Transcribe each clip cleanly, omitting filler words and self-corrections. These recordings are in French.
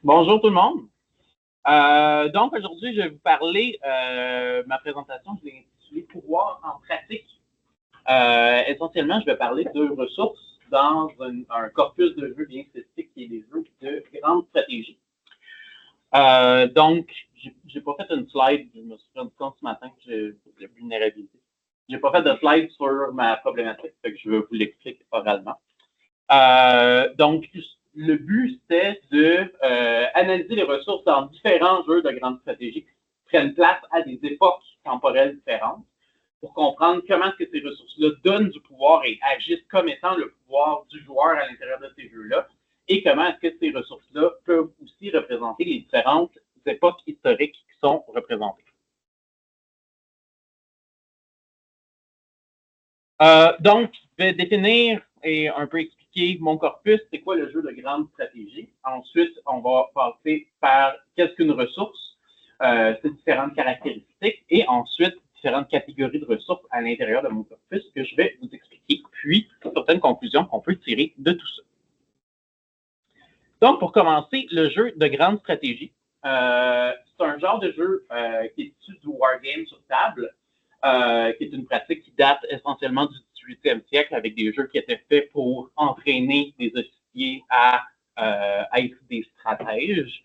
Bonjour tout le monde. Donc aujourd'hui, je vais vous parler, ma présentation, je l'ai intitulée Pouvoir en pratique. Essentiellement, je vais parler de ressources dans un corpus de jeux bien spécifique qui est des jeux de grande stratégie. Donc, j'ai pas fait une slide, je me suis rendu compte ce matin que j'ai de la vulnérabilité. J'ai pas fait de slide sur ma problématique, fait que je vais vous l'expliquer oralement. Donc, le but, c'était de analyser les ressources dans différents jeux de grande stratégie qui prennent place à des époques temporelles différentes pour comprendre comment est-ce que ces ressources-là donnent du pouvoir et agissent comme étant le pouvoir du joueur à l'intérieur de ces jeux-là et comment est-ce que ces ressources-là peuvent aussi représenter les différentes époques historiques qui sont représentées. Donc, je vais définir et un peu expliquer mon corpus, c'est quoi le jeu de grande stratégie. Ensuite, on va passer par qu'est-ce qu'une ressource, ses différentes caractéristiques, et ensuite différentes catégories de ressources à l'intérieur de mon corpus que je vais vous expliquer, puis certaines conclusions qu'on peut tirer de tout ça. Donc, pour commencer, le jeu de grande stratégie, c'est un genre de jeu qui est issu du wargame sur table, qui est une pratique qui date essentiellement du 18e siècle avec des jeux qui étaient faits pour entraîner des officiers à être des stratèges.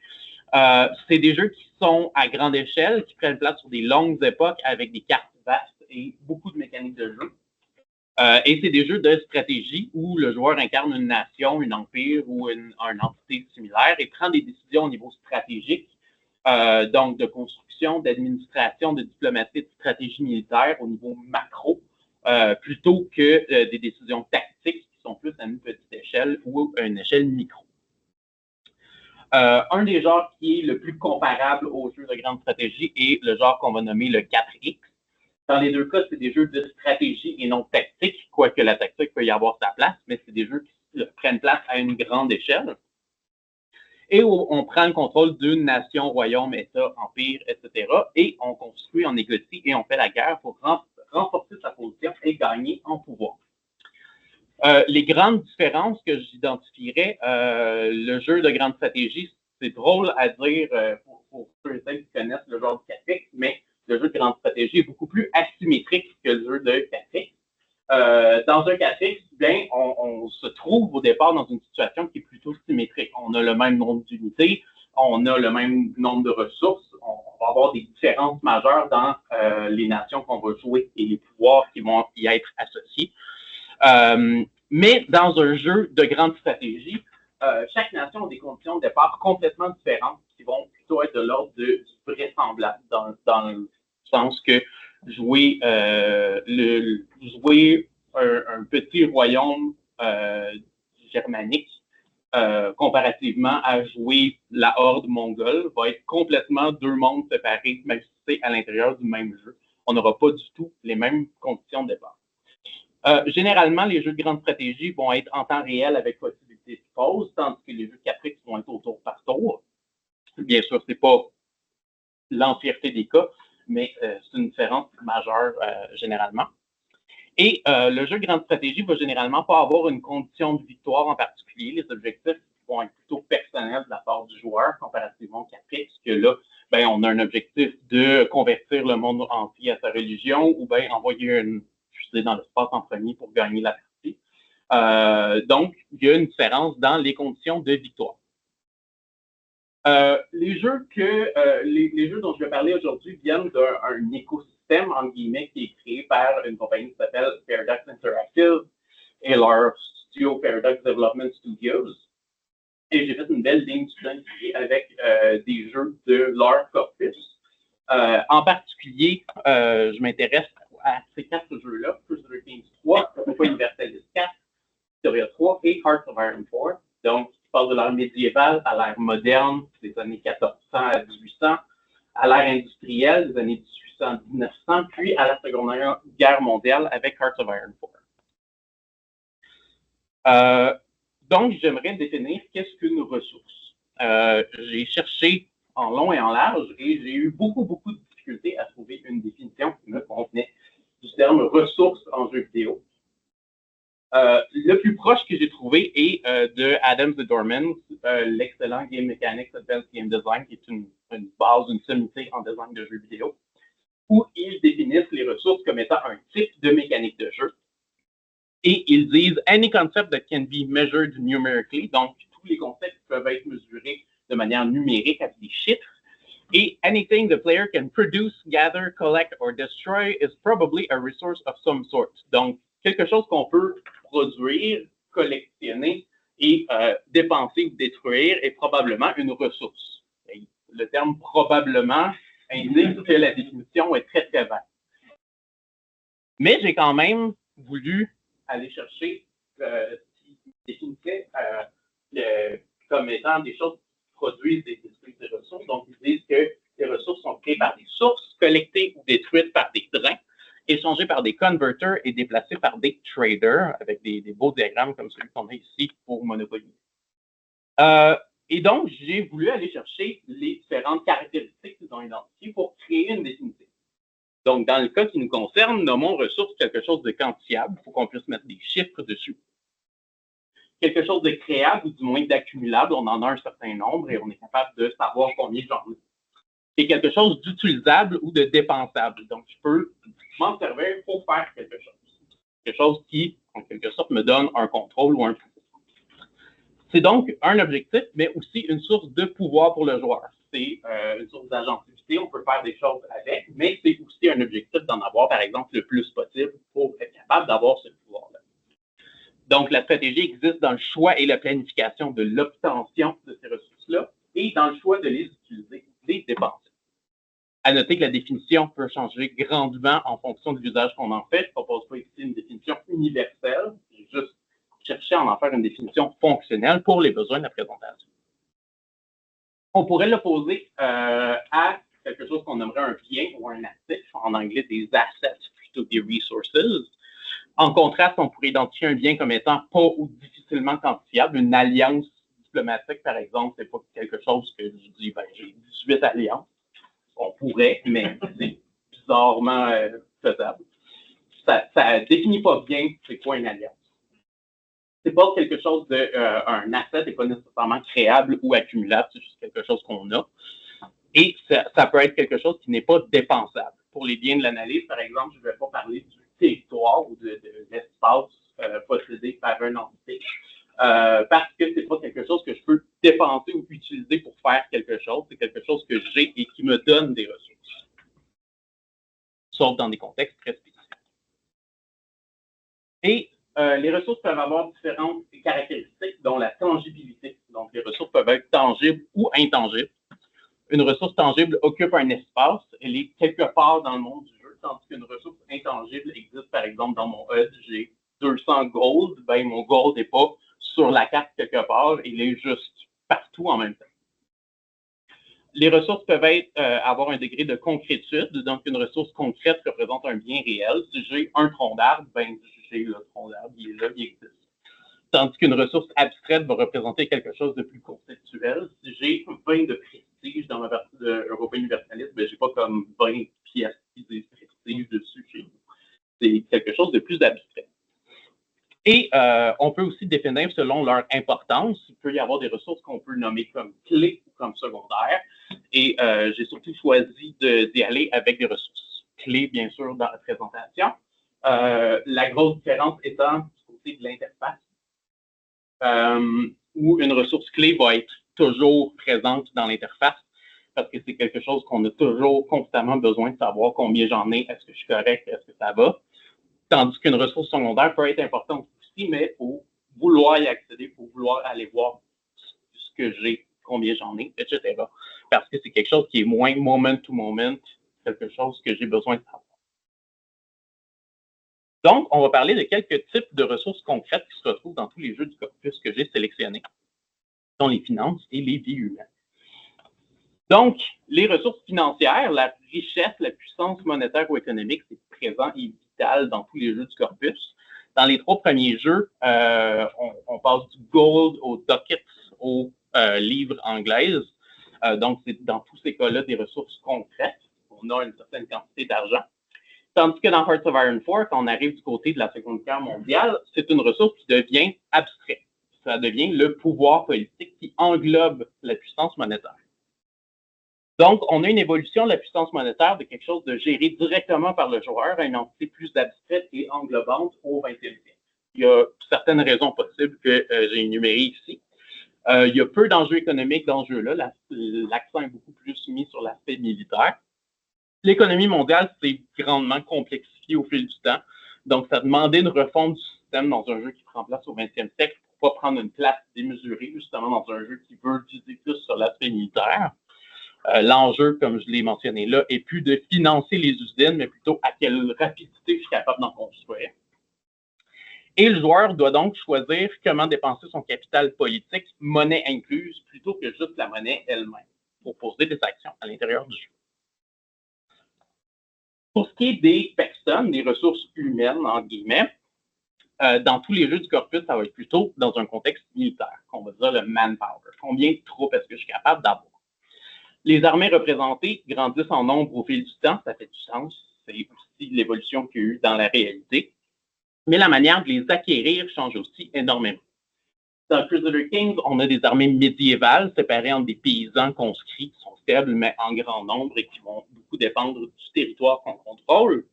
C'est des jeux qui sont à grande échelle, qui prennent place sur des longues époques avec des cartes vastes et beaucoup de mécaniques de jeu. Et c'est des jeux de stratégie où le joueur incarne une nation, un empire ou une entité similaire et prend des décisions au niveau stratégique, donc de construction, d'administration, de diplomatie, de stratégie militaire au niveau macro, plutôt que des décisions tactiques qui sont plus à une petite échelle ou à une échelle micro. Un des genres qui est le plus comparable aux jeux de grande stratégie est le genre qu'on va nommer le 4X. Dans les deux cas, c'est des jeux de stratégie et non tactique, quoique la tactique peut y avoir sa place, mais c'est des jeux qui prennent place à une grande échelle. Et où on prend le contrôle d'une nation, royaume, État, empire, etc. Et on construit, on négocie et on fait la guerre pour renforcer sa position et gagner en pouvoir. Les grandes différences que j'identifierais, le jeu de grande stratégie, c'est drôle à dire pour ceux et celles qui connaissent le genre de 4X, mais le jeu de grande stratégie est beaucoup plus asymétrique que le jeu de 4X. Dans un 4X, bien, on se trouve au départ dans une situation qui est plutôt symétrique. On a le même nombre d'unités, on a le même nombre de ressources, on va avoir des différences majeures dans les nations qu'on va jouer et les pouvoirs qui vont y être associés. Mais dans un jeu de grande stratégie, chaque nation a des conditions de départ complètement différentes qui vont plutôt être de l'ordre du vraisemblable, dans le sens que jouer un petit royaume germanique comparativement à jouer la horde mongole va être complètement deux mondes séparés, même si c'est à l'intérieur du même jeu. On n'aura pas du tout les mêmes conditions de départ. Généralement, les jeux de grande stratégie vont être en temps réel avec possibilité de pause, tandis que les jeux 4X vont être au tour par tour. Bien sûr, ce n'est pas l'entièreté des cas, mais c'est une différence majeure généralement. Et le jeu de grande stratégie va généralement pas avoir une condition de victoire en particulier. Les objectifs vont être plutôt personnels de la part du joueur, comparativement au 4X, que là, ben, on a un objectif de convertir le monde entier à sa religion ou bien envoyer une fusée dans l'espace en premier pour gagner la partie. Donc, il y a une différence dans les conditions de victoire. Les jeux dont je vais parler aujourd'hui viennent d'un écosystème, en guillemets, qui est créé par une compagnie qui s'appelle Paradox Interactive et leur studio Paradox Development Studios. Et j'ai fait une belle ligne d'identité avec des jeux de leur corpus. En particulier, je m'intéresse à ces 4 jeux-là, Crusader Kings 3, Europa Universalis 4, Victoria 3 et Hearts of Iron 4. Donc, qui parle de l'ère médiévale à l'ère moderne, des années 1400 à 1800, à l'ère industrielle, des années 1800 à 1900, puis à la Seconde Guerre mondiale avec Hearts of Iron 4. Donc, j'aimerais définir qu'est-ce qu'une ressource. J'ai cherché en long et en large et j'ai eu beaucoup de difficultés à trouver une définition qui me convenait du terme ressource en jeu vidéo. Le plus proche que j'ai trouvé est de Adams et Dorman, l'excellent Game Mechanics Advanced Game Design, qui est une base, une sommité en design de jeux vidéo, où ils définissent les ressources comme étant un type de mécanique de jeu. Et ils disent « Any concept that can be measured numerically », donc tous les concepts peuvent être mesurés de manière numérique avec des chiffres. Et « Anything the player can produce, gather, collect or destroy is probably a resource of some sort ». Donc, quelque chose qu'on peut produire, collectionner et dépenser ou détruire est probablement une ressource. Et le terme « probablement » indique que la définition est très, très vague. Mais j'ai quand même voulu aller chercher ce qui définissait comme étant des choses qui produisent des ressources. Donc, ils disent que les ressources sont créées par des sources, collectées ou détruites par des drains, échangées par des converters et déplacées par des traders, avec des beaux diagrammes comme celui qu'on a ici pour Monopoly. Et donc, j'ai voulu aller chercher les différentes caractéristiques qu'ils ont identifiées pour créer une définition. Donc, dans le cas qui nous concerne, nommons ressource quelque chose de quantifiable. Il faut qu'on puisse mettre des chiffres dessus. Quelque chose de créable ou du moins d'accumulable, on en a un certain nombre et on est capable de savoir combien j'en ai. Et quelque chose d'utilisable ou de dépensable. Donc, je peux m'en servir pour faire quelque chose. Quelque chose qui, en quelque sorte, me donne un contrôle ou un pouvoir. C'est donc un objectif, mais aussi une source de pouvoir pour le joueur. C'est une source d'agentivité, on peut faire des choses avec, mais c'est aussi un objectif d'en avoir, par exemple, le plus possible pour être capable d'avoir ce pouvoir-là. Donc, la stratégie existe dans le choix et la planification de l'obtention de ces ressources-là et dans le choix de les utiliser, de les dépenser. À noter que la définition peut changer grandement en fonction de l'usage qu'on en fait. Je ne propose pas ici une définition universelle, j'ai juste cherché à en faire une définition fonctionnelle pour les besoins de la présentation. On pourrait l'opposer à quelque chose qu'on nommerait un bien ou un actif, en anglais des assets plutôt que des resources. En contraste, on pourrait identifier un bien comme étant pas ou difficilement quantifiable. Une alliance diplomatique, par exemple, c'est pas quelque chose que je dis, ben, j'ai 18 alliances. On pourrait, mais c'est bizarrement faisable. Ça ne définit pas bien c'est quoi une alliance. C'est pas quelque chose un asset n'est pas nécessairement créable ou accumulable, c'est juste quelque chose qu'on a. Et ça peut être quelque chose qui n'est pas dépensable. Pour les biens de l'analyse, par exemple, je ne vais pas parler du territoire ou de l'espace possédé par un entité, parce que ce n'est pas quelque chose que je peux dépenser ou utiliser pour faire quelque chose. C'est quelque chose que j'ai et qui me donne des ressources. Sauf dans des contextes très spécifiques. Et les ressources peuvent avoir différentes caractéristiques, dont la tangibilité. Donc, les ressources peuvent être tangibles ou intangibles. Une ressource tangible occupe un espace, elle est quelque part dans le monde du jeu, tandis qu'une ressource intangible existe, par exemple, dans mon HUD, j'ai 200 gold, ben mon gold n'est pas sur la carte quelque part, il est juste partout en même temps. Les ressources peuvent avoir un degré de concrétude, donc une ressource concrète représente un bien réel. Si j'ai un tronc d'arbre, ben j'ai le tronc d'arbre, il est là, il existe. Tandis qu'une ressource abstraite va représenter quelque chose de plus conceptuel. Si j'ai 20 de prestige dans ma partie de Europa Universaliste, ben j'ai pas comme 20 pièces qui disent prestige dessus chez nous. C'est quelque chose de plus abstrait. Et on peut aussi définir selon leur importance. Il peut y avoir des ressources qu'on peut nommer comme clés ou comme secondaires. Et j'ai surtout choisi d'y aller avec des ressources clés, bien sûr, dans la présentation. La grosse différence étant du côté de l'interface, où une ressource clé va être toujours présente dans l'interface, parce que c'est quelque chose qu'on a toujours constamment besoin de savoir combien j'en ai, est-ce que je suis correct, est-ce que ça va. Tandis qu'une ressource secondaire peut être importante aussi, mais il faut vouloir y accéder, il faut vouloir aller voir ce que j'ai, combien j'en ai, etc. Parce que c'est quelque chose qui est moins moment to moment, quelque chose que j'ai besoin de savoir. Donc, on va parler de quelques types de ressources concrètes qui se retrouvent dans tous les jeux du corpus que j'ai sélectionnés, dont les finances et les vies humaines. Donc, les ressources financières, la richesse, la puissance monétaire ou économique, c'est présent et vital dans tous les jeux du corpus. Dans les 3 premiers jeux, on passe du gold aux ducats aux livres anglaises. Donc, c'est dans tous ces cas-là des ressources concrètes. On a une certaine quantité d'argent. Tandis que dans Hearts of Iron 4, quand on arrive du côté de la Seconde Guerre mondiale, c'est une ressource qui devient abstraite. Ça devient le pouvoir politique qui englobe la puissance monétaire. Donc, on a une évolution de la puissance monétaire de quelque chose de géré directement par le joueur à une entité plus abstraite et englobante au 20e siècle. Il y a certaines raisons possibles que j'ai énumérées ici. Il y a peu d'enjeux économiques dans ce jeu-là. L'accent est beaucoup plus mis sur l'aspect militaire. L'économie mondiale s'est grandement complexifiée au fil du temps. Donc, ça demandait une refonte du système dans un jeu qui prend place au 20e siècle pour ne pas prendre une place démesurée, justement, dans un jeu qui veut viser plus sur l'aspect militaire. L'enjeu, comme je l'ai mentionné là, est plus de financer les usines, mais plutôt à quelle rapidité je suis capable d'en construire. Et le joueur doit donc choisir comment dépenser son capital politique, monnaie incluse, plutôt que juste la monnaie elle-même, pour poser des actions à l'intérieur du jeu. Pour ce qui est des personnes, des ressources humaines, en guillemets, dans tous les jeux du corpus, ça va être plutôt dans un contexte militaire, qu'on va dire le manpower. Combien de troupes est-ce que je suis capable d'avoir? Les armées représentées grandissent en nombre au fil du temps, ça fait du sens, c'est aussi l'évolution qu'il y a eu dans la réalité, mais la manière de les acquérir change aussi énormément. Dans Crusader Kings, on a des armées médiévales séparées entre des paysans conscrits qui sont faibles mais en grand nombre et qui vont beaucoup dépendre du territoire qu'on contrôle,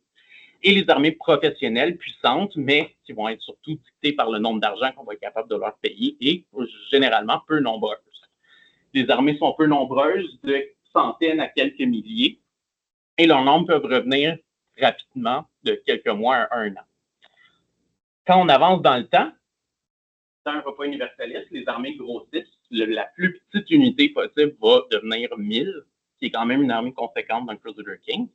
et les armées professionnelles puissantes, mais qui vont être surtout dictées par le nombre d'argent qu'on va être capable de leur payer et généralement peu nombreuses. Les armées sont peu nombreuses, de centaines à quelques milliers, et leur nombre peut revenir rapidement de quelques mois à un an. Quand on avance dans le temps, dans un repas universaliste, les armées grossissent. La plus petite unité possible va devenir 1000, qui est quand même une armée conséquente dans Crusader Kings.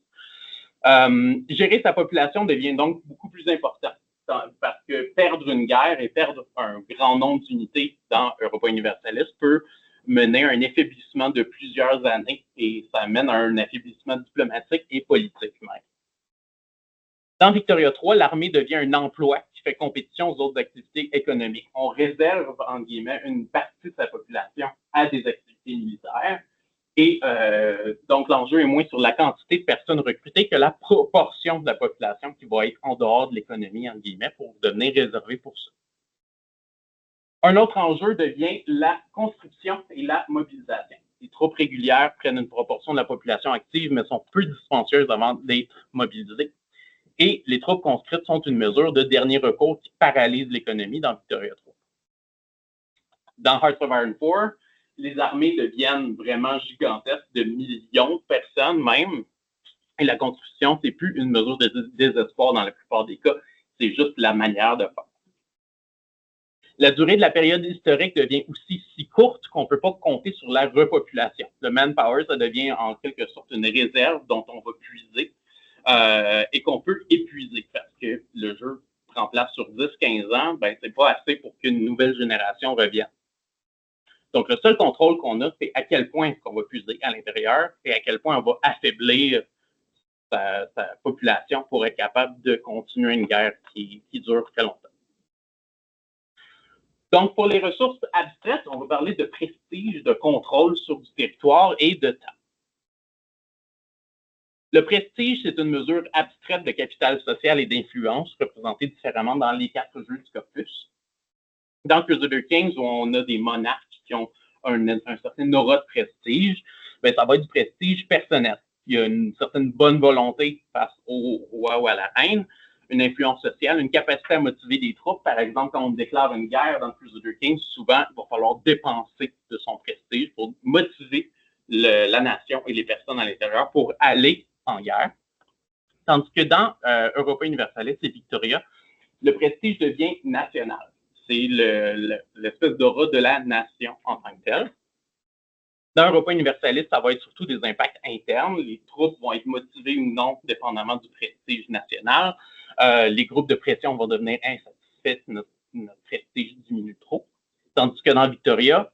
Gérer sa population devient donc beaucoup plus important, parce que perdre une guerre et perdre un grand nombre d'unités dans un repas universaliste peut mener à un affaiblissement de plusieurs années et ça mène à un affaiblissement diplomatique et politique même. Dans Victoria 3, l'armée devient un emploi qui fait compétition aux autres activités économiques. On réserve, en guillemets, une partie de sa population à des activités militaires et donc l'enjeu est moins sur la quantité de personnes recrutées que la proportion de la population qui va être en dehors de l'économie, en guillemets, pour devenir réservée pour ça. Un autre enjeu devient la construction et la mobilisation. Les troupes régulières prennent une proportion de la population active, mais sont peu dispendieuses avant d'être mobilisées. Et les troupes conscrites sont une mesure de dernier recours qui paralyse l'économie dans Victoria 3. Dans Hearts of Iron 4, les armées deviennent vraiment gigantesques, de millions de personnes même. Et la construction, c'est plus une mesure de désespoir dans la plupart des cas, c'est juste la manière de faire. La durée de la période historique devient aussi si courte qu'on ne peut pas compter sur la repopulation. Le manpower, ça devient en quelque sorte une réserve dont on va puiser et qu'on peut épuiser parce que le jeu prend place sur 10-15 ans, ben, c'est pas assez pour qu'une nouvelle génération revienne. Donc, le seul contrôle qu'on a, c'est à quel point on va puiser à l'intérieur et à quel point on va affaiblir sa population pour être capable de continuer une guerre qui dure très longtemps. Donc, pour les ressources abstraites, on va parler de prestige, de contrôle sur du territoire et de temps. Le prestige, c'est une mesure abstraite de capital social et d'influence, représentée différemment dans les 4 jeux du corpus. Dans Crusader Kings, où on a des monarques qui ont un certain aura de prestige, bien, ça va être du prestige personnel. Il y a une certaine bonne volonté face au roi ou à la reine, une influence sociale, une capacité à motiver des troupes. Par exemple, quand on déclare une guerre dans Crusader Kings, souvent, il va falloir dépenser de son prestige pour motiver la nation et les personnes à l'intérieur pour aller en guerre. Tandis que dans Europa Universalis et Victoria, le prestige devient national. C'est l'espèce d'aura de la nation en tant que telle. Dans Europa Universalis, ça va être surtout des impacts internes. Les troupes vont être motivées ou non, dépendamment du prestige national. Les groupes de pression vont devenir insatisfaits si notre prestige diminue trop. Tandis que dans Victoria,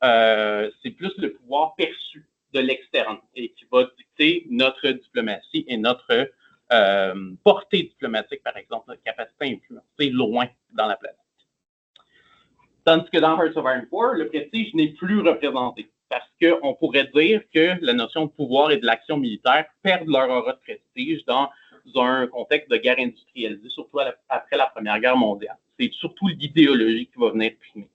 c'est plus le pouvoir perçu de l'externe et qui va dicter notre diplomatie et notre portée diplomatique, par exemple, notre capacité à influencer loin dans la planète. Tandis que dans Hearts of Iron 4, le prestige n'est plus représenté parce qu'on pourrait dire que la notion de pouvoir et de l'action militaire perdent leur aura de prestige dans un contexte de guerre industrialisée, surtout après la Première Guerre mondiale. C'est surtout l'idéologie qui va venir primer.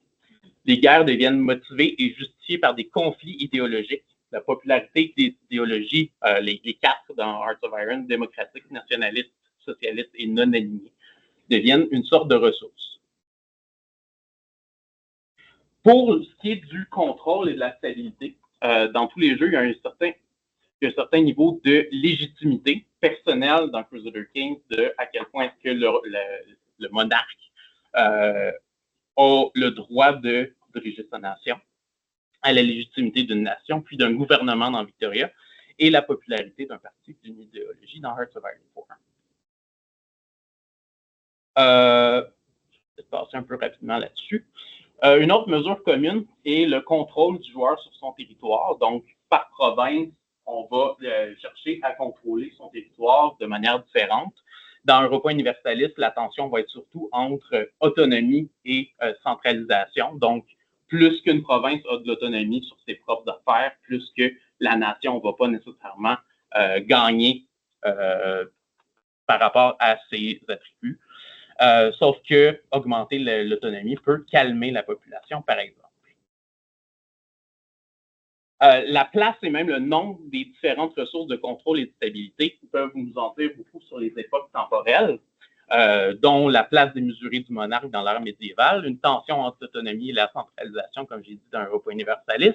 Les guerres deviennent motivées et justifiées par des conflits idéologiques. La popularité des idéologies, les quatre dans Hearts of Iron, démocratiques, nationalistes, socialistes et non alignés, deviennent une sorte de ressource. Pour ce qui est du contrôle et de la stabilité, dans tous les jeux, il y a un certain niveau de légitimité personnelle dans Crusader Kings de à quel point est-ce que le monarque a le droit de diriger sa nation, à la légitimité d'une nation, puis d'un gouvernement dans Victoria, et la popularité d'un parti, d'une idéologie dans Hearts of Iron 4. Je vais passer un peu rapidement là-dessus. Une autre mesure commune est le contrôle du joueur sur son territoire. Donc, par province, on va chercher à contrôler son territoire de manière différente. Dans Europa Universalis, la tension va être surtout entre autonomie et centralisation. Donc, plus qu'une province a de l'autonomie sur ses propres affaires, plus que la nation ne va pas nécessairement gagner par rapport à ses attributs. Sauf que augmenter l'autonomie peut calmer la population, par exemple. La place et même le nombre des différentes ressources de contrôle et de stabilité peuvent nous en dire beaucoup sur les époques temporelles, dont la place démesurée du monarque dans l'ère médiévale, une tension entre l'autonomie et la centralisation, comme j'ai dit, dans Europa Universalis,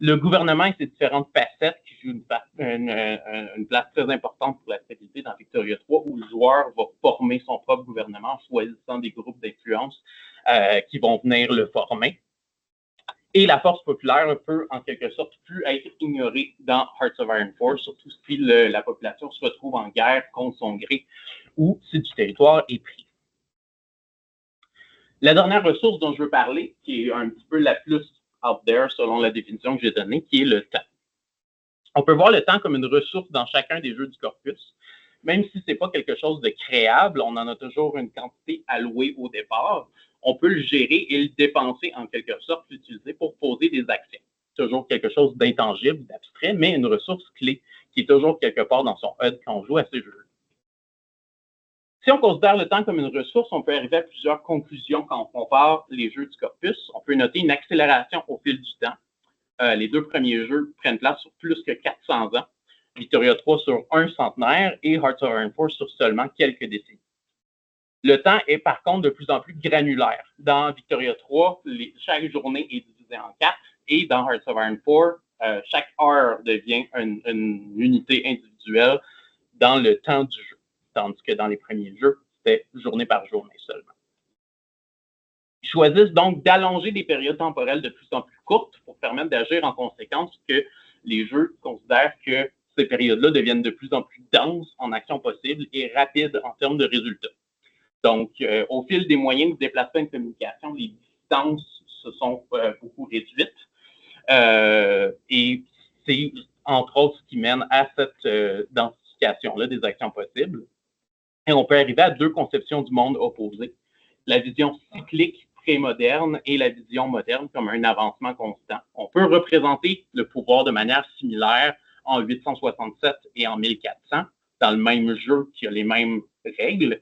le gouvernement et ses différentes facettes qui jouent une place très importante pour la stabilité dans Victoria 3, où le joueur va former son propre gouvernement en choisissant des groupes d'influence qui vont venir le former. Et la force populaire peut, en quelque sorte, plus être ignorée dans Hearts of Iron 4, surtout si la population se retrouve en guerre contre son gré ou si du territoire est pris. La dernière ressource dont je veux parler, qui est un petit peu la plus out there, selon la définition que j'ai donnée, qui est le temps. On peut voir le temps comme une ressource dans chacun des jeux du corpus. Même si ce n'est pas quelque chose de créable, on en a toujours une quantité allouée au départ. On peut le gérer et le dépenser en quelque sorte, l'utiliser pour poser des actions. Toujours quelque chose d'intangible, d'abstrait, mais une ressource clé qui est toujours quelque part dans son HUD quand on joue à ces jeux. Si on considère le temps comme une ressource, on peut arriver à plusieurs conclusions quand on compare les jeux du corpus. On peut noter une accélération au fil du temps. Les deux premiers jeux prennent place sur plus que 400 ans. Victoria 3 sur un centenaire et Hearts of Iron 4 sur seulement quelques décennies. Le temps est par contre de plus en plus granulaire. Dans Victoria 3, chaque journée est divisée en 4 et dans Hearts of Iron 4, chaque heure devient une unité individuelle dans le temps du jeu. Tandis que dans les premiers jeux, c'était journée par journée seulement. Ils choisissent donc d'allonger des périodes temporelles de plus en plus courtes pour permettre d'agir en conséquence que les jeux considèrent que ces périodes-là deviennent de plus en plus denses en actions possibles et rapides en termes de résultats. Donc, au fil des moyens de déplacement et de communication, les distances se sont beaucoup réduites. Et c'est entre autres ce qui mène à cette densification-là des actions possibles. Et on peut arriver à deux conceptions du monde opposées. La vision cyclique pré-moderne et la vision moderne comme un avancement constant. On peut représenter le pouvoir de manière similaire en 867 et en 1400 dans le même jeu qui a les mêmes règles,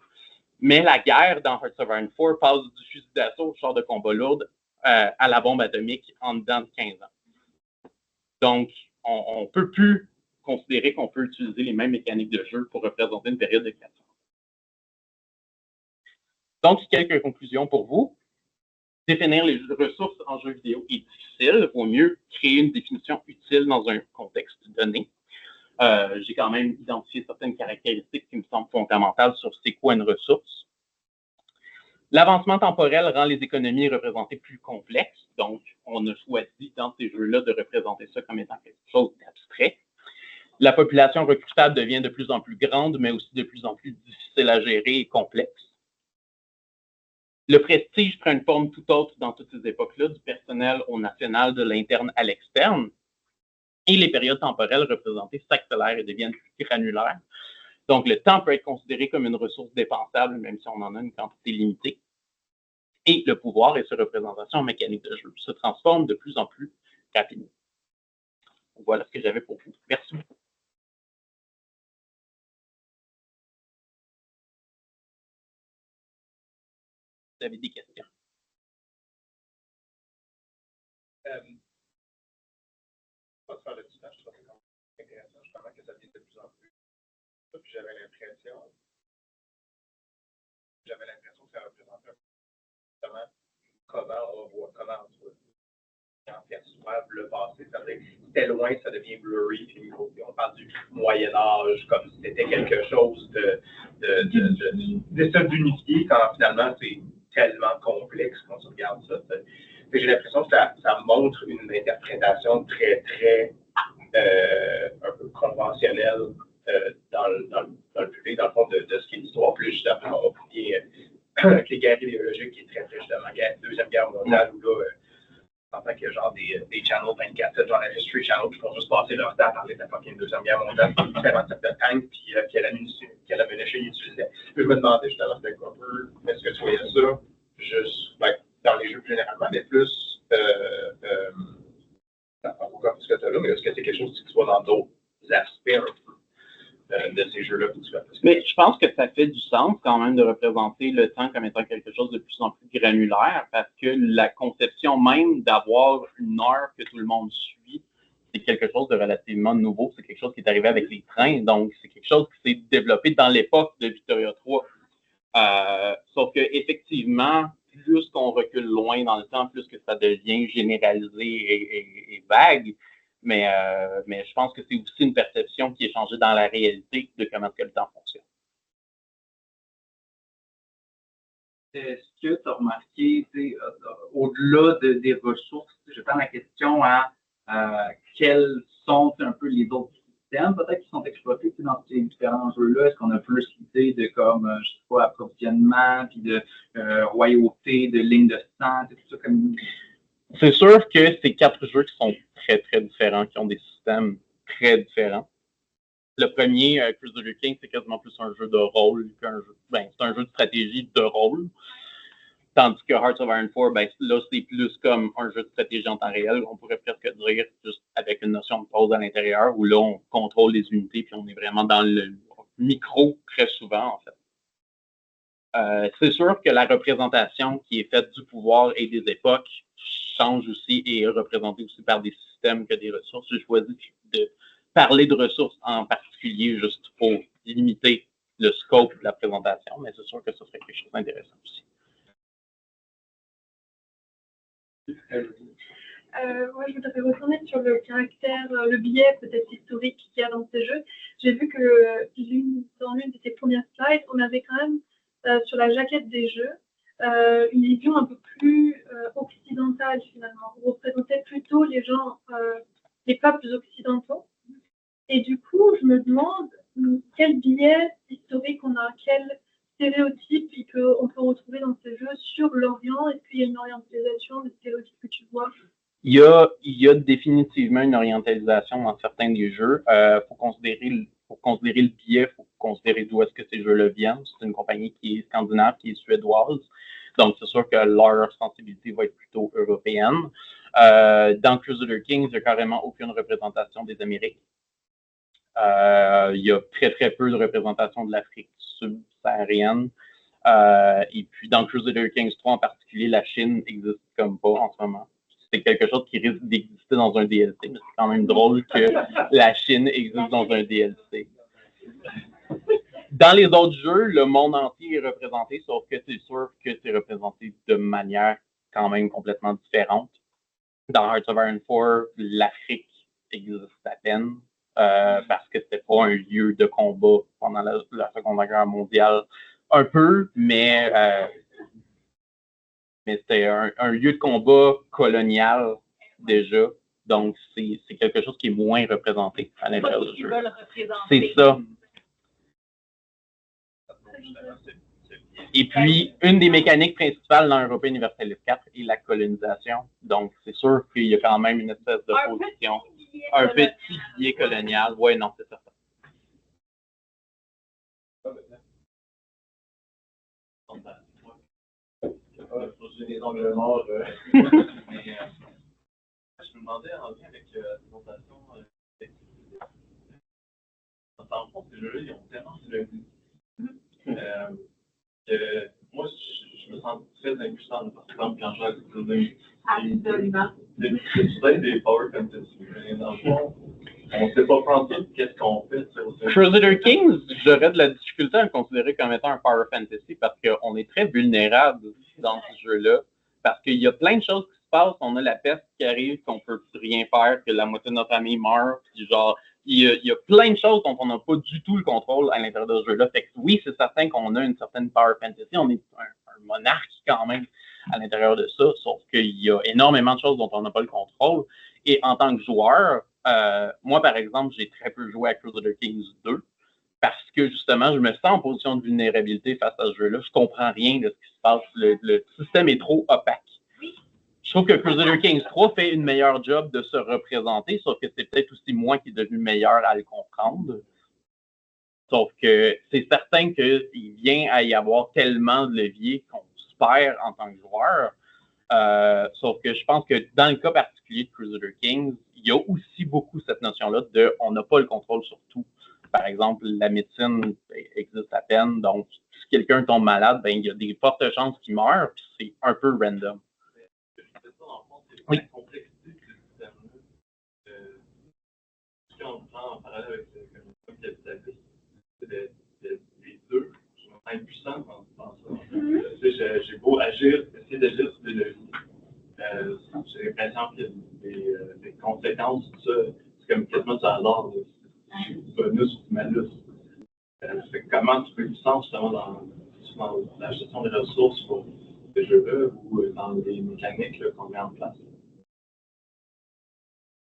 mais la guerre dans Hearts of Iron 4 passe du fusil d'assaut au char de combat lourd à la bombe atomique en dedans de 15 ans. Donc, on ne peut plus considérer qu'on peut utiliser les mêmes mécaniques de jeu pour représenter une période de 4 ans. Donc, quelques conclusions pour vous. Définir les ressources en jeu vidéo est difficile. Il vaut mieux créer une définition utile dans un contexte donné. J'ai quand même identifié certaines caractéristiques qui me semblent fondamentales sur c'est quoi une ressource. L'avancement temporel rend les économies représentées plus complexes. Donc, on a choisi dans ces jeux-là de représenter ça comme étant quelque chose d'abstrait. La population recrutable devient de plus en plus grande, mais aussi de plus en plus difficile à gérer et complexe. Le prestige prend une forme tout autre dans toutes ces époques-là, du personnel au national, de l'interne à l'externe. Et les périodes temporelles représentées s'accélèrent et deviennent plus granulaires. Donc, le temps peut être considéré comme une ressource dépensable, même si on en a une quantité limitée. Et le pouvoir et ses représentations en mécanique de jeu se transforment de plus en plus rapidement. Voilà ce que j'avais pour vous. Merci beaucoup. avez des questions. Pas de faire le petit temps, je trouve ça intéressant, justement, que ça devient de plus en plus. Puis j'avais l'impression que ça représentait justement comment on voit, comment on voit en perçoivent le passé. C'était loin, ça devient blurry, puis on parle du Moyen-Âge, comme si c'était quelque chose d'unifié, quand finalement c'est tellement complexe quand on regarde ça. J'ai l'impression que ça montre une interprétation très, très un peu conventionnelle dans le public, dans le fond, de ce qu'est l'histoire. Puis justement, on va publier les guerres idéologiques, qui est très, très justement, Deuxième Guerre mondiale, où là, en tant que genre des channels 24/7, genre la History Channel, qui font juste passer leur temps à parler de la fucking Deuxième Guerre mondiale, puis différents types de tanks, puis quelle ammunition ils utilisaient. Je me demandais justement, c'était quoi un peu, est-ce que tu voyais ça, juste dans les jeux plus généralement, mais plus encore ce que tu as là, mais est-ce que c'est quelque chose qui se voit dans d'autres aspects un peu de ces jeux-là? Mais je pense que ça fait du sens quand même de représenter le temps comme étant quelque chose de plus en plus granulaire, parce que la conception même d'avoir une heure que tout le monde suit, c'est quelque chose de relativement nouveau. C'est quelque chose qui est arrivé avec les trains, donc c'est quelque chose qui s'est développé dans l'époque de Victoria 3. Sauf que effectivement, plus qu'on recule loin dans le temps, plus que ça devient généralisé et vague. Mais je pense que c'est aussi une perception qui est changée dans la réalité de comment le temps fonctionne. Est-ce que tu as remarqué, au-delà des ressources, je prends la question à quels sont un peu les autres systèmes, peut-être qui sont exploités dans ces différents jeux-là? Est-ce qu'on a plus l'idée de comme, je sais pas, approvisionnement, puis de royauté, de lignes de sang, tout ça comme. C'est sûr que c'est 4 jeux qui sont très, très différents, qui ont des systèmes très différents. Le premier, Crusader Kings, c'est quasiment plus un jeu de rôle qu'un jeu. Ben, c'est un jeu de stratégie de rôle. Tandis que Hearts of Iron 4, ben, là, c'est plus comme un jeu de stratégie en temps réel. On pourrait presque dire, juste avec une notion de pause à l'intérieur, où là, on contrôle les unités, puis on est vraiment dans le micro très souvent, en fait. C'est sûr que la représentation qui est faite du pouvoir et des époques change aussi et est représentée aussi par des systèmes que des ressources. J'ai choisi de parler de ressources en particulier juste pour limiter le scope de la présentation, mais c'est sûr que ce serait quelque chose d'intéressant aussi. Moi, je voudrais retourner sur le caractère, le biais peut-être historique qu'il y a dans ces jeux. J'ai vu que dans l'une de tes premières slides, on avait quand même sur la jaquette des jeux une vision un peu plus occidentale finalement. On représentait plutôt les gens, les peuples occidentaux. Et du coup, je me demande quel biais historique on a, quel stéréotype on peut retrouver dans ces jeux sur l'Orient. Est-ce qu'il y a une orientalisation des stéréotypes que tu vois? Il y a définitivement une orientalisation dans certains des jeux. Pour considérer le biais, il faut considérer d'où est-ce que ces jeux-là viennent. C'est une compagnie qui est scandinave, qui est suédoise. Donc, c'est sûr que leur sensibilité va être plutôt européenne. Dans Crusader Kings, il n'y a carrément aucune représentation des Amériques. Il y a très, très peu de représentation de l'Afrique subsaharienne. Et puis, dans Crusader Kings 3 en particulier, la Chine n'existe comme pas en ce moment. C'est quelque chose qui risque d'exister dans un DLC, mais c'est quand même drôle que la Chine existe dans un DLC. Dans les autres jeux, le monde entier est représenté, sauf que c'est sûr que c'est représenté de manière quand même complètement différente. Dans Hearts of Iron 4, l'Afrique existe à peine parce que c'était pas un lieu de combat pendant la Seconde Guerre mondiale. Un peu, mais c'était un lieu de combat colonial déjà. Donc, c'est quelque chose qui est moins représenté à l'intérieur du jeu. C'est ça. Et puis, une des mécaniques principales dans Europa Universalis 4 est la colonisation. Donc, c'est sûr qu'il y a quand même une espèce d'opposition. Un petit biais colonial. Oui, non, c'est certain. Des angles morts. Mais je me demandais en lien avec la présentation dans le fond, ces jeux-là, ils ont tellement de moi, je me sens très impuissant, par exemple, quand je joue à Crusader. Absolument. C'est des Power Fantasy. Mais dans le fond, on ne sait pas prendre tout qu'est-ce qu'on fait. Crusader Kings, j'aurais de la difficulté à le considérer comme étant un Power Fantasy parce qu'on est très vulnérable dans ce jeu-là. Parce qu'il y a plein de choses qui se passent. On a la peste qui arrive, qu'on peut rien faire, que la moitié de notre famille meurt. Puis genre, il y a plein de choses dont on n'a pas du tout le contrôle à l'intérieur de ce jeu-là. Fait que oui, c'est certain qu'on a une certaine Power Fantasy. On est un monarque quand même à l'intérieur de ça. Sauf qu'il y a énormément de choses dont on n'a pas le contrôle. Et en tant que joueur, moi, par exemple, j'ai très peu joué à Crusader Kings 2 parce que, justement, je me sens en position de vulnérabilité face à ce jeu-là. Je comprends rien de ce qui se passe. Le système est trop opaque. Je trouve que Crusader Kings 3 fait une meilleure job de se représenter, sauf que c'est peut-être aussi moi qui est devenu meilleur à le comprendre. Sauf que c'est certain qu'il vient à y avoir tellement de leviers qu'on se perd en tant que joueur. Sauf que je pense que dans le cas particulier de Crusader Kings, il y a aussi beaucoup cette notion-là de on n'a pas le contrôle sur tout. Par exemple, la médecine existe à peine, donc si quelqu'un tombe malade, ben, il y a des fortes chances qu'il meure, puis c'est un peu random. Oui. La complexité du système-là, si on prend en parallèle avec le capitaliste, c'est les deux qui sont impuissants dans ça. J'ai beau agir, essayer d'agir sur des leviers. J'ai l'impression qu'il y a des conséquences, tout ça, c'est comme quasiment du hasard, du bonus ou du malus. Comment tu peux du sens justement dans la gestion des ressources pour ces jeux-là ou dans les mécaniques qu'on met en place?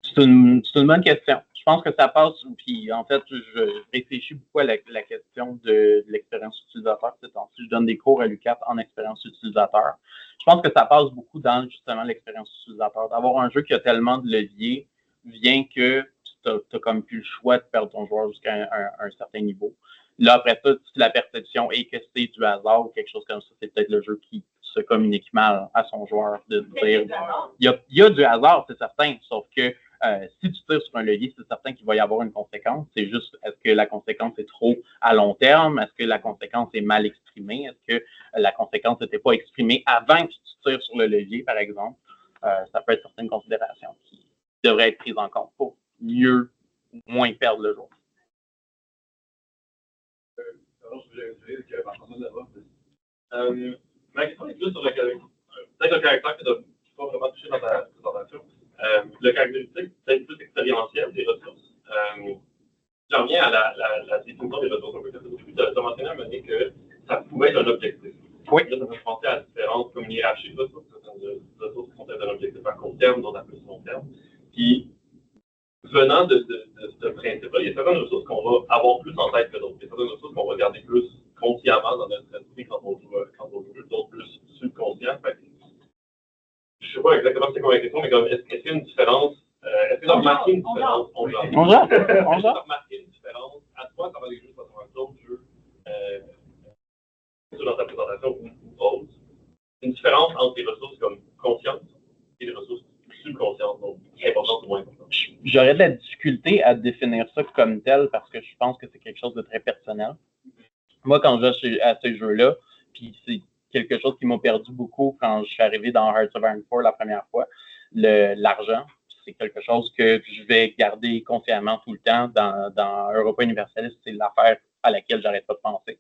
C'est une bonne question. Je pense que ça passe, puis en fait, je réfléchis beaucoup à la question de l'expérience utilisateur ces temps-ci. Je donne des cours à l'UQAT en expérience utilisateur. Je pense que ça passe beaucoup dans justement l'expérience utilisateur. D'avoir un jeu qui a tellement de leviers, vient que tu n'as comme plus le choix de perdre ton joueur jusqu'à un certain niveau. Là, après ça, si la perception est que c'est du hasard ou quelque chose comme ça, c'est peut-être le jeu qui se communique mal à son joueur de dire il y a du hasard, c'est certain, sauf que si tu tires sur un levier, c'est certain qu'il va y avoir une conséquence. C'est juste, est-ce que la conséquence est trop à long terme? Est-ce que la conséquence est mal exprimée? Est-ce que la conséquence n'était pas exprimée avant que tu tires sur le levier, par exemple? Ça peut être certaines considérations qui devraient être prises en compte pour mieux ou moins perdre le jour. Alors, je voulais dire que Marc-André là-bas, ma question est plus sur peut-être le caractère que tu n'as pas vraiment touché dans ta présentation. Le caractéristique peut-être plus expérientiel des ressources. J'en reviens à la définition des ressources un peu comme tu as mentionné à un moment donné que ça pouvait être un objectif. Oui. Là, ça me fait penser à la différence comme une hiérarchie de ressources. Certaines ressources qui sont peut-être un objectif à court terme, d'autres à plus long terme. Puis, venant de ce principe-là, il y a certaines ressources qu'on va avoir plus en tête que d'autres. Il y a certaines ressources qu'on va garder plus consciemment dans notre esprit quand on joue, d'autres plus subconscients. Je ne sais pas exactement c'est quoi la question, mais est-ce qu'il y a une différence? Est-ce que tu as remarqué une différence? On a remarqué une différence à toi quand les jeux sont sur un autre jeu, dans ta présentation ou autre, une différence entre les ressources comme conscientes et les ressources subconscientes, donc importantes ou moins importantes? J'aurais de la difficulté à définir ça comme tel parce que je pense que c'est quelque chose de très personnel. Moi, quand je joue à ces jeux-là, puis c'est quelque chose qui m'a perdu beaucoup quand je suis arrivé dans Hearts of Iron 4 la première fois, l'argent, c'est quelque chose que je vais garder consciemment tout le temps. Dans Europa Universalis, c'est l'affaire à laquelle j'arrête pas de penser.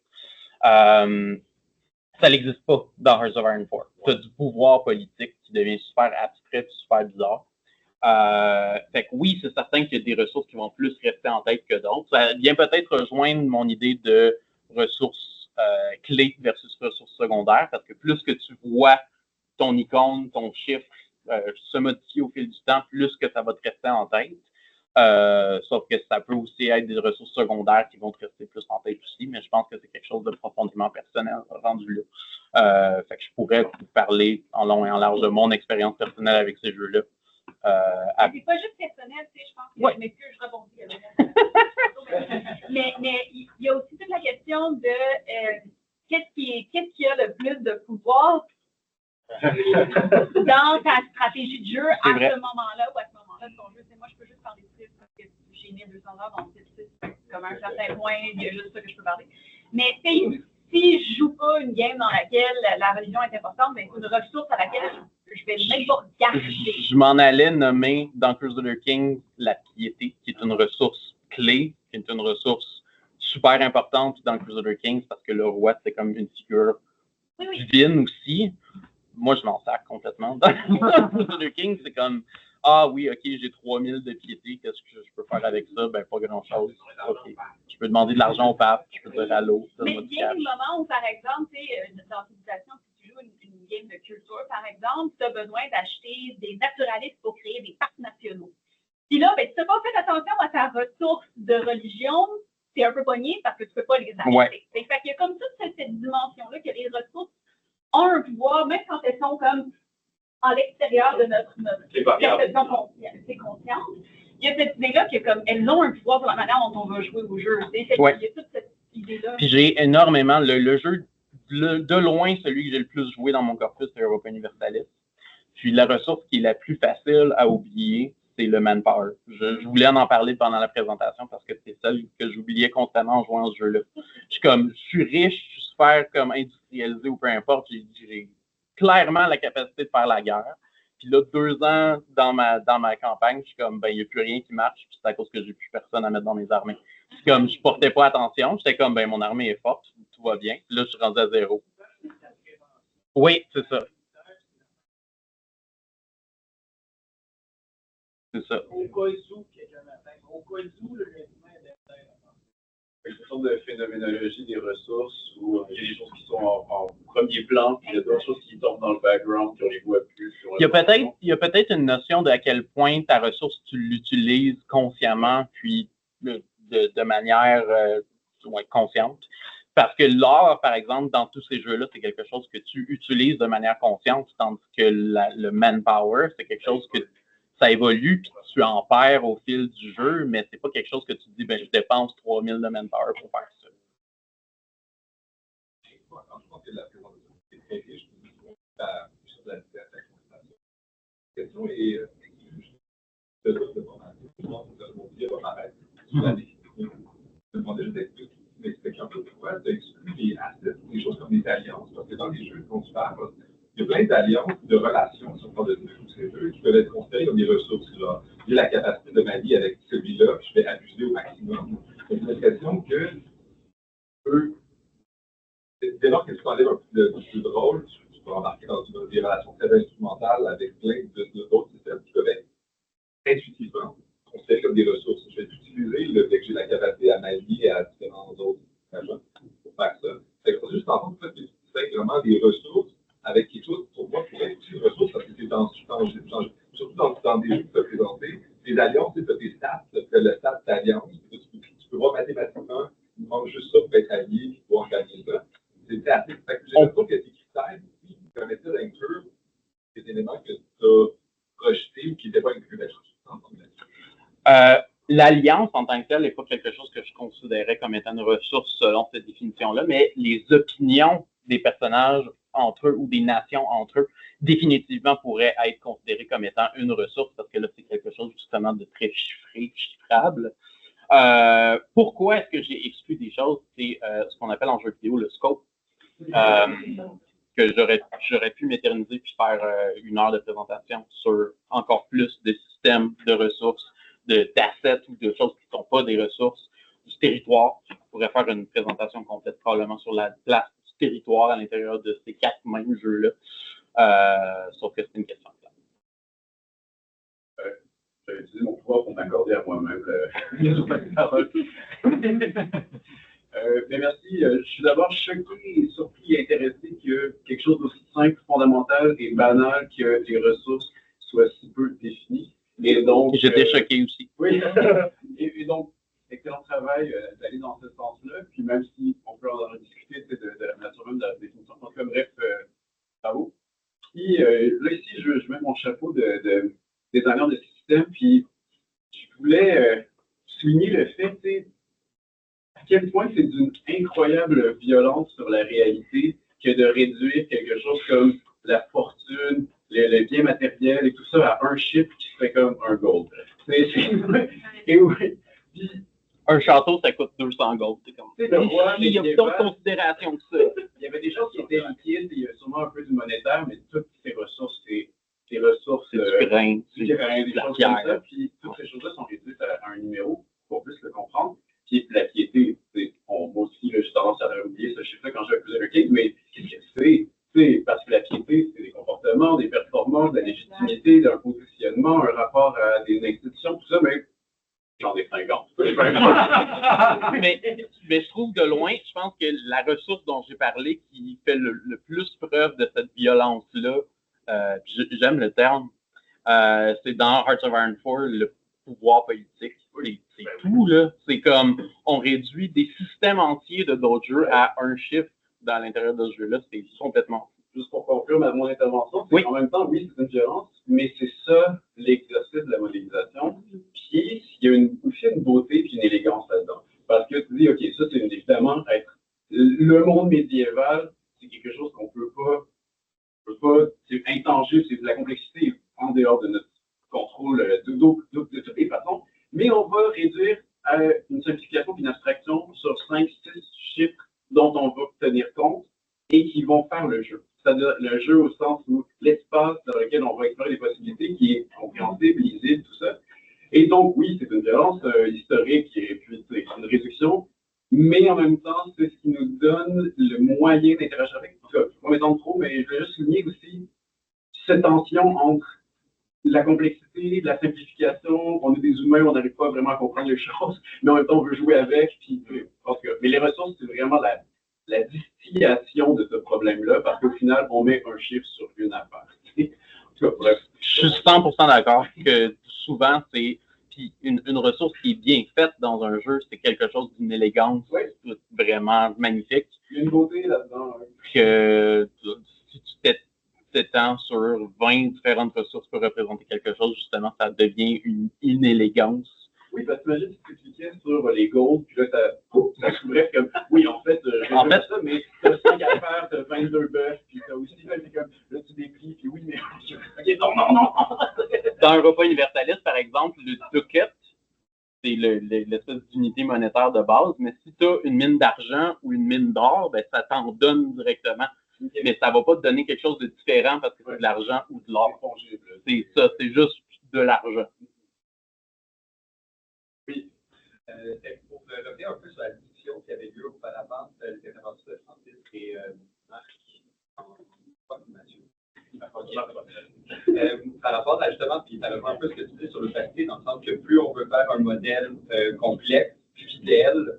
Ça n'existe pas dans Hearts of Iron 4. Tu as du pouvoir politique qui devient super abstrait et super bizarre. Fait que oui, c'est certain qu'il y a des ressources qui vont plus rester en tête que d'autres. Ça vient peut-être rejoindre mon idée de ressources clés versus ressources secondaires, parce que plus que tu vois ton icône, ton chiffre se modifier au fil du temps, plus que ça va te rester en tête. Sauf que ça peut aussi être des ressources secondaires qui vont te rester plus en tête aussi, mais je pense que c'est quelque chose de profondément personnel rendu là. Fait que je pourrais vous parler en long et en large de mon expérience personnelle avec ces jeux-là. C'est pas juste personnel, tu sais, je pense que ouais. Je m'excuse, je rebondis. mais il y a aussi toute la question de qu'est-ce qui a le plus de pouvoir dans ta stratégie de jeu à ce moment-là ou à ce moment-là de ton jeu. Moi, je peux juste parler de 6 parce que j'ai mis 200 heures dans le 6, comme à un certain point, il y a juste ça que je peux parler. Mais si je joue pas une game dans laquelle la religion est importante, ben, c'est une ressource à laquelle je vais même pas regarder. Je m'en allais nommer dans Crusader Kings la piété, qui est une ressource clé, qui est une ressource super importante dans Crusader Kings, parce que le roi, c'est comme une figure divine aussi. Moi, je m'en sers complètement. Dans Crusader Kings, c'est comme, ah oui, ok, j'ai 3000 de piété, qu'est-ce que je peux faire avec ça? Ben, pas grand-chose. Ok. Je peux demander de l'argent au pape, je peux dire allô. Mais il y a des moments où, par exemple, dans civilisation, si tu joues une game de culture, par exemple, tu as besoin d'acheter des naturalistes pour créer des parcs nationaux. Puis là, ben, si tu n'as pas fait attention à ta ressource de religion, c'est un peu pogné parce que tu ne peux pas les acheter. Ouais. Fait qu'il y a comme toute cette dimension-là que les ressources ont un pouvoir, même quand elles sont comme à l'extérieur de notre perception consciente. Il y a cette idée-là que comme elles ont un pouvoir sur la manière dont on va jouer au jeu. Ouais. Il y a toute cette idée-là. Puis j'ai énormément, le jeu, de loin, celui que j'ai le plus joué dans mon corpus, c'est Europa Universalis. Puis la ressource qui est la plus facile à oublier, c'est le manpower. Je voulais en parler pendant la présentation parce que c'est celle que j'oubliais constamment en jouant à ce jeu-là. Je suis riche, je suis super comme industrialisé ou peu importe, j'ai clairement la capacité de faire la guerre. Puis là, 2 ans dans ma campagne, je suis comme, ben, il n'y a plus rien qui marche, puis c'est à cause que j'ai plus personne à mettre dans mes armées. Puis comme, je portais pas attention, j'étais comme, ben, mon armée est forte, tout va bien. Puis là, je suis rendu à 0. Oui, c'est ça. C'est ça. Au cas où, quelqu'un m'attend. Au cas où, le régiment est derrière. Une sorte de phénoménologie des ressources où il y a des choses qui sont en premier plan, puis il y a d'autres choses qui tombent dans le background, qu'on les voit plus. Il y a peut-être une notion de à quel point ta ressource, tu l'utilises consciemment, puis de manière consciente. Parce que l'or, par exemple, dans tous ces jeux-là, c'est quelque chose que tu utilises de manière consciente, tandis que le manpower, c'est quelque chose que ça évolue, puis tu en perds au fil du jeu, mais c'est pas quelque chose que tu te dis, ben, je dépense 3000 de manpower pour faire ça. Je pense que la présentation est très riche. La question est, de formation, va paraître sur la définition. Je demandais juste d'expliquer un peu pourquoi tu as exclu les assets, des choses comme des alliances, parce que dans les jeux dont tu parles, il y a plein d'alliances, de relations, si on parle de tous ces jeux, qui peuvent être considérées comme des ressources. J'ai la capacité de m'allier avec celui-là, puis je vais abuser au maximum. J'ai l'impression que dès lors que tu enlèves un peu de jeu de rôle, tu peux embarquer dans des relations très instrumentales avec plein d'autres systèmes qui peuvent être intuitivement considérés comme des ressources. Je vais utiliser le fait que j'ai la capacité à m'allier à différents autres agents pour faire ça. Il faut juste entendre que c'est vraiment des ressources avec quelque chose pour moi pour être aussi une ressource parce que c'est surtout dans des jeux que tu as présentés, les alliances, tu as tes stats, tu as le stat d'alliance, tu peux voir mathématiquement, il manque juste ça pour être allié et pouvoir gagner ça. C'est assez. J'ai l'impression que tes critères qui permettaient d'inclure des éléments que tu as rejetés ou qui n'étaient pas inclus là-dessus. L'alliance en tant que telle n'est pas quelque chose que je considérais comme étant une ressource selon cette définition-là, mais les opinions des personnages entre eux ou des nations entre eux définitivement pourraient être considérées comme étant une ressource parce que là, c'est quelque chose justement de très chiffrable. Pourquoi est-ce que j'ai exclu des choses? C'est ce qu'on appelle en jeu vidéo le scope. Que j'aurais pu m'éterniser puis faire 1 heure de présentation sur encore plus de systèmes de ressources, d'assets ou de choses qui ne sont pas des ressources, du territoire. Je pourrais faire une présentation complète probablement sur la place du territoire à l'intérieur de ces 4 mêmes jeux-là. Sauf que c'est une question de place. J'avais utilisé mon pouvoir pour m'accorder à moi-même mais merci. Je suis d'abord choqué et surpris et intéressé que quelque chose d'aussi simple, fondamental et banal que les ressources soient si peu définies. Et donc, j'étais choqué aussi. Oui. et donc, excellent travail d'aller dans ce sens-là. Puis même si on peut en discuter de la nature même de la définition, en tout cas, bref, bravo. Puis là, ici, je mets mon chapeau de designer de système. Puis je voulais souligner le fait, tu sais, à quel point c'est d'une incroyable violence sur la réalité que de réduire quelque chose comme la fortune, le bien matériel et tout ça à un chiffre qui serait comme un gold. Et oui. Puis, Un château, ça coûte 200 gold. C'est comme... Tu sais, le roi Il y a médiéval, d'autres considérations que ça. il y avait des choses qui étaient liquides, il y a sûrement un peu du monétaire, mais toutes ces ressources, c'est des ressources C'est du grain, c'est du grain, des de la choses comme pierre. ça, puis toutes ces choses-là sont réduites à un numéro pour plus le comprendre. Puis la piété, moi aussi, j'ai tendance à oublier ce chiffre-là quand j'ai accusé le king, mais qu'est-ce que c'est? Parce que la piété, c'est des comportements, des performances, de la légitimité, d'un positionnement, un rapport à des institutions, tout ça, mais j'en ai 50. mais je trouve de loin, je pense que la ressource dont j'ai parlé qui fait le plus preuve de cette violence-là, j'aime le terme, c'est dans Hearts of Iron 4, le pouvoir politique. C'est tout, là. C'est comme, on réduit des systèmes entiers de d'autres jeux à un chiffre dans l'intérieur de ce jeu-là. C'est complètement... Juste pour conclure mon intervention, c'est qu'en même temps, oui, c'est une violence, mais c'est ça l'exercice de la modélisation. Puis, il y a aussi une beauté et une élégance là-dedans. Parce que tu dis, OK, ça, c'est évidemment être... Le monde médiéval, c'est quelque chose qu'on peut pas, c'est intangible, c'est de la complexité en dehors de notre contrôle de toutes les façons. Mais on va réduire à une simplification et une abstraction sur 5-6 chiffres dont on va tenir compte et qui vont faire le jeu. C'est-à-dire le jeu au sens où l'espace dans lequel on va explorer les possibilités, qui est compréhensible, lisible, tout ça. Et donc, oui, c'est une violence historique et puis c'est une réduction, mais en même temps, c'est ce qui nous donne le moyen d'interagir avec. En tout cas, on m'étend trop, mais je veux juste souligner aussi cette tension entre la complexité, la simplification, on est des humains, on n'arrive pas vraiment à comprendre les choses, mais en même temps, on veut jouer avec, puis en tout cas. Mais les ressources, c'est vraiment la distillation de ce problème-là, parce qu'au final, on met un chiffre sur une affaire. En tout cas, bref. Je suis 100% d'accord que souvent, c'est puis une ressource qui est bien faite dans un jeu, c'est quelque chose d'une élégance vraiment magnifique. Il y a une beauté là-dedans. Hein. Que si tu t'étends sur 20 différentes ressources pour représenter quelque chose, justement, ça devient une élégance. Oui, parce que t'imagines si tu cliquais sur les goals, puis là, ça s'ouvrait comme, oui, en fait, ça, mais t'as 5 affaires, t'as 22 bœufs, puis t'as aussi, là, c'est comme, là, tu déplies, puis oui, mais, ok, non. Dans un repas universaliste, par exemple, le ducat, c'est l'espèce d'unité monétaire de base, mais si tu as une mine d'argent ou une mine d'or, ben, ça t'en donne directement. Okay. Mais ça ne va pas te donner quelque chose de différent parce que c'est de l'argent ou de l'or. C'est ça, c'est juste de l'argent. Oui. Pour revenir un peu sur la discussion qui avait lieu auparavant, les interventions de Francis et Marc, Mathieu. Par rapport à justement, puis ça reprend un peu ce que tu dis sur le passé, dans le sens que plus on veut faire un modèle complexe, fidèle,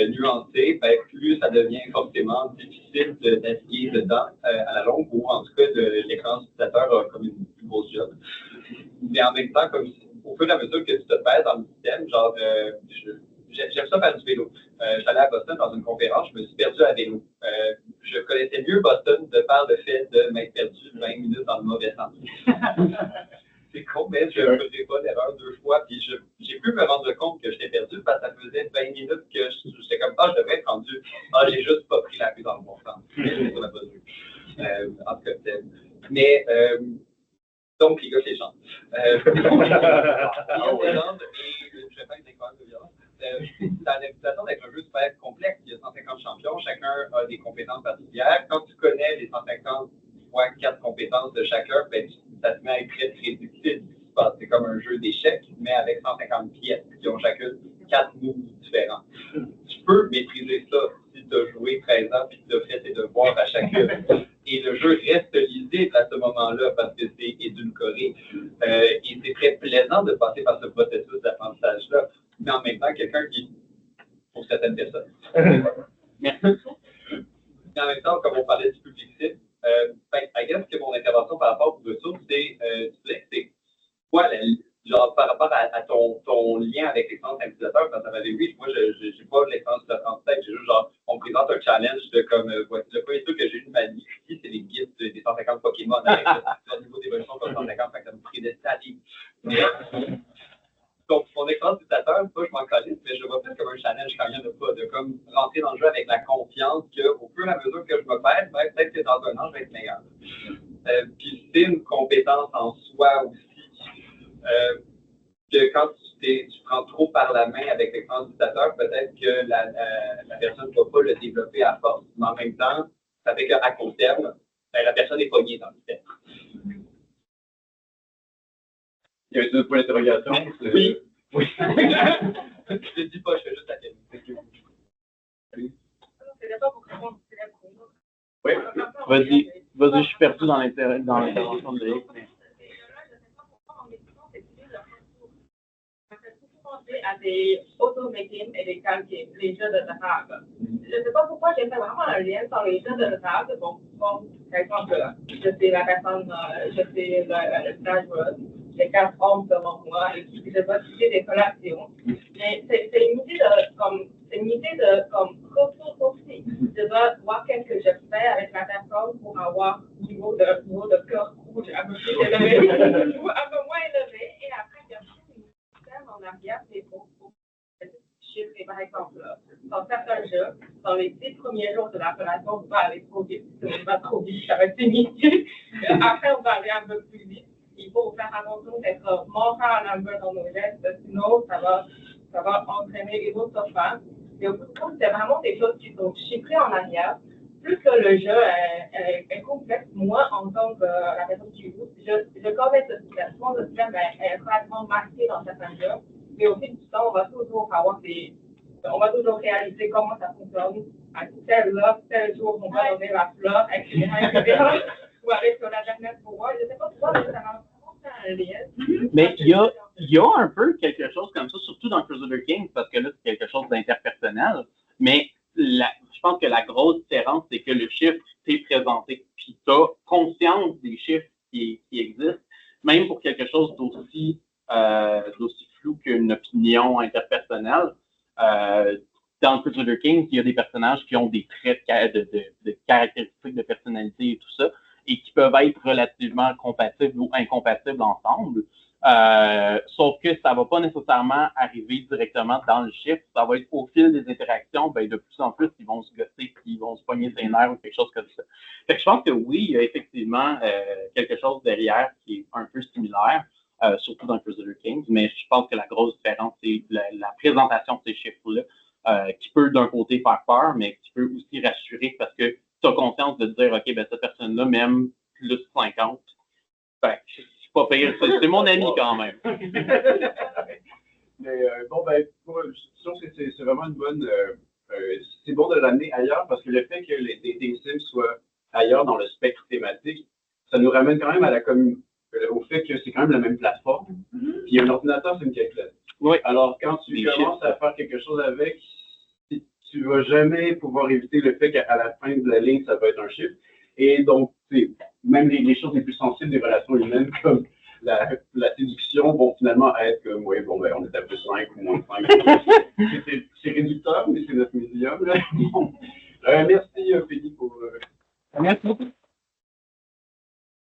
nuancé, ben, plus ça devient forcément difficile de naviguer dedans à la longue, ou en tout cas l'écran utilisateur a comme une plus grosse job. Mais en même temps, comme au fur et à mesure que tu te perds dans le système, genre j'aime ça faire du vélo. Je suis allé à Boston dans une conférence, je me suis perdu à vélo. Je connaissais mieux Boston de par le fait de m'être perdu 20 minutes dans le mauvais sens. C'est con, mais je ne faisais pas l'erreur 2 fois, puis j'ai pu me rendre compte que j'étais perdu parce que ça faisait 20 minutes que j'étais comme, je devrais être rendu. J'ai juste pas pris la rue dans le bon sens. Mais ça m'a pas vu. En tout cas, mais, donc, les gars, c'est gens. Je vais faire une école de violence. Ça a l'impression d'être un jeu super complexe. Il y a 150 champions, chacun a des compétences particulières. Quand tu connais les 150 fois 4 compétences de chacun, ben, ça te met à être très prédictible. C'est comme un jeu d'échecs, mais avec 150 pièces qui ont chacune 4 moves différents. Tu peux maîtriser ça si tu as joué 13 ans et que tu as fait tes devoirs à chacune. Et le jeu reste lisible à ce moment-là parce que c'est édulcoré. Et c'est très plaisant de passer par ce processus d'apprentissage-là. Mais en même temps, quelqu'un qui, pour certaines personnes. Mais en même temps, comme on parlait du public cible, I guess que mon intervention par rapport aux ressources, c'est quoi, genre par rapport à ton lien avec l'expérience utilisateur, quand ça m'avait vu, moi, je n'ai pas l'expérience utilisateur en tête, j'ai juste genre, on me présente un challenge de comme, voici le premier truc que j'ai eu de ma vie ici, c'est les guides des 150 Pokémon avec le niveau d'évolution comme 150, fait que ça me prédestine. Donc, mon expérience utilisateur, moi, je m'en calisse, mais je vois plus comme un challenge quand il n'y en a pas, de comme rentrer dans le jeu avec la confiance qu'au fur et à mesure que je me perds, peut-être que dans un an, je vais être meilleur. Puis c'est une compétence en soi aussi, que quand tu tu prends trop par la main avec l'expérience utilisateur, peut-être que la personne ne va pas le développer à force. Mais en même temps, ça fait qu'à court terme, ben, la personne est pognée dans le système. Il y avait deux points d'interrogation. Oui. Oui. Je ne dis pas, je fais juste la question. Oui. Vas-y, je suis perdu dans l'intervention de Eric. À des automating et des calculs, les jeux de table. Je ne sais pas pourquoi j'ai fait vraiment un lien sur les jeux de table. Bon, par exemple, je suis la personne, je suis le stagiaire, j'ai 4 hommes devant moi et puis je dois tisser des collations. Mais c'est une idée de retour aussi. Je dois voir qu'est-ce que je fais avec la personne pour avoir niveau de cœur rouge un peu plus élevé ou un peu moins élevé. Et après, il y a en arrière, c'est pour chiffres. Et par exemple, dans certains jeux, dans les 10 premiers jours de l'opération, on va aller trop vite. Si on va trop vite, ça va être inutile. Après, on va aller un peu plus vite. Il faut faire attention d'être mental un peu dans nos gestes, sinon ça va entraîner les autres phases. Mais au bout du compte, c'est vraiment des choses qui sont chiffrées en arrière. Plus que le jeu est complexe, moi, en tant que la personne qui joue, je connais ce système. Le système est vraiment marqué dans certains jeux, mais au fil du temps, on va toujours réaliser comment ça fonctionne. À tel jour, on va donner la fleur, etc., etc. Ou aller sur la dernière pour moi. Je ne sais pas pourquoi, mais ça m'a vraiment fait un lien. Mais il y a un peu quelque chose comme ça, surtout dans Crusader Kings, parce que là, c'est quelque chose d'interpersonnel, mais je pense que la grosse différence, c'est que le chiffre t'est présenté, puis tu as conscience des chiffres qui existent, même pour quelque chose d'aussi flou qu'une opinion interpersonnelle. Dans Crusader Kings, il y a des personnages qui ont des traits de caractéristiques de personnalité et tout ça, et qui peuvent être relativement compatibles ou incompatibles ensemble. Sauf que ça ne va pas nécessairement arriver directement dans le chiffre, ça va être au fil des interactions, ben, de plus en plus, ils vont se gosser, ils vont se pogner ses nerfs ou quelque chose comme ça. Fait que je pense que oui, il y a effectivement quelque chose derrière qui est un peu similaire, surtout dans Crusader Kings, mais je pense que la grosse différence, c'est la présentation de ces chiffres-là, qui peut d'un côté faire peur, mais qui peut aussi rassurer parce que tu as conscience de te dire, OK, ben cette personne-là, même plus 50, ben, pas pire. C'est mon ami quand même. Mais bon, ben, je trouve que c'est vraiment une bonne. C'est bon de l'amener ailleurs parce que le fait que les dating sims soient ailleurs dans le spectre thématique, ça nous ramène quand même au fait que c'est quand même la même plateforme. Puis un ordinateur, c'est une calculette. Oui. Alors, quand tu commences à faire quelque chose avec, tu ne vas jamais pouvoir éviter le fait qu'à la fin de la ligne, ça va être un chiffre. Et donc, même les choses les plus sensibles des relations humaines, comme la séduction, vont finalement être comme, oui, bon, ben, on est à plus 5 ou moins 5. C'est réducteur, mais c'est notre médium. Merci, Félix, pour... Merci beaucoup.